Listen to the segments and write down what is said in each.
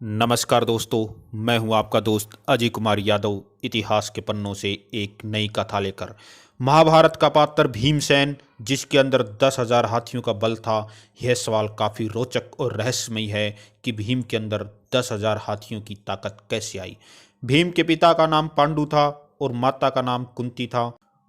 नमस्कार दोस्तों, मैं हूं आपका दोस्त अजय कुमार यादव। इतिहास के पन्नों से एक नई कथा लेकर महाभारत का पात्र भीमसेन, जिसके अंदर 10,000 हाथियों का बल था। यह सवाल काफ़ी रोचक और रहस्यमय है कि भीम के अंदर 10,000 हाथियों की ताकत कैसे आई। भीम के पिता का नाम पांडु था और माता का नाम कुंती था।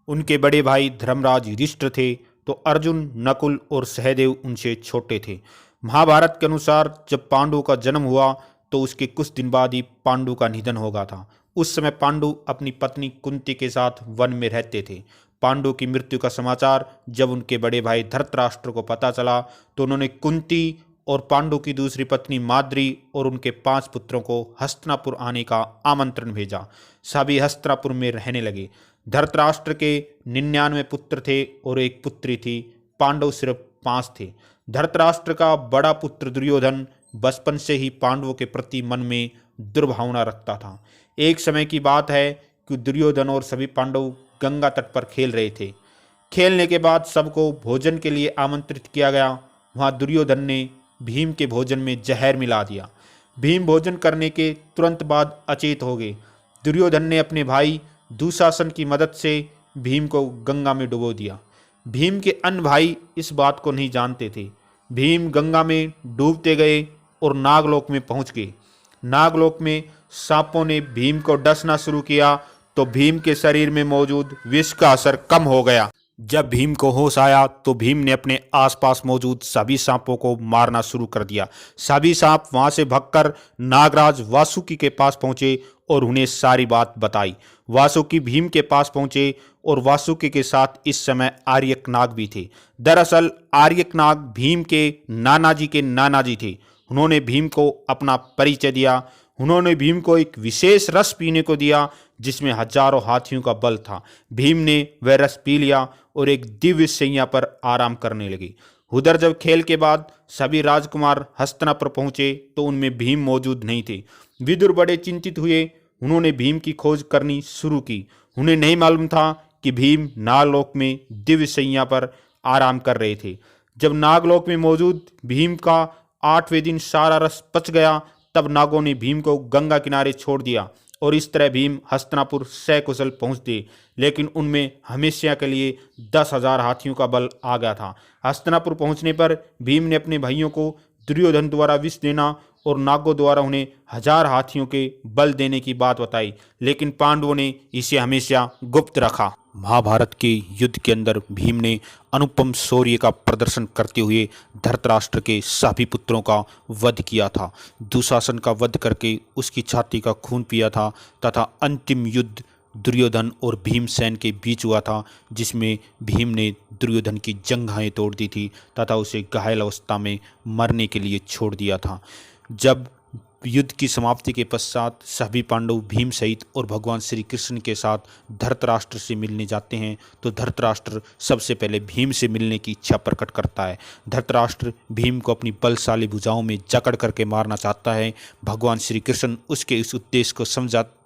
उनके बड़े भाई धर्मराज युधिष्ठिर थे, तो अर्जुन, नकुल और सहदेव उनसे छोटे थे। महाभारत के अनुसार जब पांडु का जन्म हुआ तो उसके कुछ दिन बाद ही पांडु का निधन हो गया था। उस समय पांडु अपनी पत्नी कुंती के साथ वन में रहते थे। पांडु की मृत्यु का समाचार जब उनके बड़े भाई धृतराष्ट्र को पता चला तो उन्होंने कुंती और पांडु की दूसरी पत्नी माद्री और उनके 5 पुत्रों को हस्तिनापुर आने का आमंत्रण भेजा। सभी हस्तिनापुर में रहने लगे। धृतराष्ट्र के 99 पुत्र थे और एक पुत्री थी। पांडव सिर्फ 5 थे। धृतराष्ट्र का बड़ा पुत्र दुर्योधन बचपन से ही पांडवों के प्रति मन में दुर्भावना रखता था। एक समय की बात है कि दुर्योधन और सभी पांडव गंगा तट पर खेल रहे थे। खेलने के बाद सबको भोजन के लिए आमंत्रित किया गया। वहां दुर्योधन ने भीम के भोजन में जहर मिला दिया। भीम भोजन करने के तुरंत बाद अचेत हो गए। दुर्योधन ने अपने भाई दुशासन की मदद से भीम को गंगा में डुबो दिया। भीम के अन्य भाई इस बात को नहीं जानते थे। भीम गंगा में डूबते गए और नागलोक में पहुंच गए। नागलोक में सांपों ने भीम को डसना शुरू किया तो भीम के शरीर में मौजूद विष का असर कम हो गया। जब भीम को होश आया तो भीम ने अपने आसपास मौजूद सभी सांपों को मारना शुरू कर दिया। सभी सांप वहां से भागकर नागराज वासुकी के पास पहुंचे और उन्हें सारी बात बताई। वासुकी भीम के पास पहुंचे और वासुकी के साथ इस समय आर्यकनाग भी थे। दरअसल आर्यकनाग भीम के नानाजी के नानाजी थे। उन्होंने भीम को अपना परिचय दिया। उन्होंने भीम को एक विशेष रस पीने को दिया जिसमें हजारों हाथियों का बल था। भीम ने वह रस पी लिया और एक दिव्य शैया पर आराम करने लगे। उधर जब खेल के बाद सभी राजकुमार हस्तिनापुर पहुंचे तो उनमें भीम मौजूद नहीं थे। विदुर बड़े चिंतित हुए। उन्होंने भीम की खोज करनी शुरू की। उन्हें नहीं मालूम था कि भीम नागलोक में दिव्य शैया पर आराम कर रहे थे। जब नागलोक में मौजूद भीम का 8वें दिन सारा रस पच गया तब नागों ने भीम को गंगा किनारे छोड़ दिया और इस तरह भीम हस्तिनापुर सकुशल पहुंचते। लेकिन उनमें हमेशा के लिए 10,000 हाथियों का बल आ गया था। हस्तिनापुर पहुंचने पर भीम ने अपने भाइयों को दुर्योधन द्वारा विष देना और नागों द्वारा उन्हें 1000 हाथियों के बल देने की बात बताई, लेकिन पांडवों ने इसे हमेशा गुप्त रखा। महाभारत के युद्ध के अंदर भीम ने अनुपम शौर्य का प्रदर्शन करते हुए धृतराष्ट्र के सभी पुत्रों का वध किया था। दुशासन का वध करके उसकी छाती का खून पिया था तथा अंतिम युद्ध दुर्योधन और भीमसेन के बीच हुआ था, जिसमें भीम ने दुर्योधन की जंघाएं तोड़ दी थी तथा उसे घायल अवस्था में मरने के लिए छोड़ दिया था। जब युद्ध की समाप्ति के पश्चात सभी पांडव भीम सहित और भगवान श्री कृष्ण के साथ धृतराष्ट्र से मिलने जाते हैं तो धृतराष्ट्र सबसे पहले भीम से मिलने की इच्छा प्रकट करता है। धृतराष्ट्र भीम को अपनी बलशाली भुजाओं में जकड़ करके मारना चाहता है। भगवान श्री कृष्ण उसके इस उद्देश्य को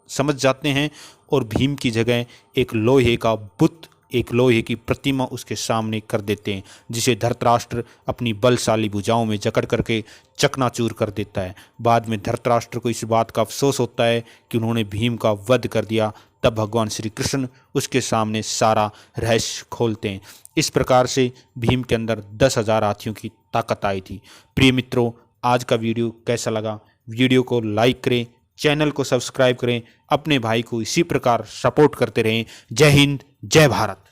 समझ जाते हैं और भीम की जगह एक लोहे का बुत, एक लोहे की प्रतिमा उसके सामने कर देते हैं, जिसे धृतराष्ट्र अपनी बलशाली भुजाओं में जकड़ करके चकनाचूर कर देता है। बाद में धृतराष्ट्र को इस बात का अफसोस होता है कि उन्होंने भीम का वध कर दिया। तब भगवान श्री कृष्ण उसके सामने सारा रहस्य खोलते हैं। इस प्रकार से भीम के अंदर 10,000 हाथियों की ताकत आई थी। प्रिय मित्रों, आज का वीडियो कैसा लगा? वीडियो को लाइक करें, चैनल को सब्सक्राइब करें, अपने भाई को इसी प्रकार सपोर्ट करते रहें। जय हिंद, जय भारत।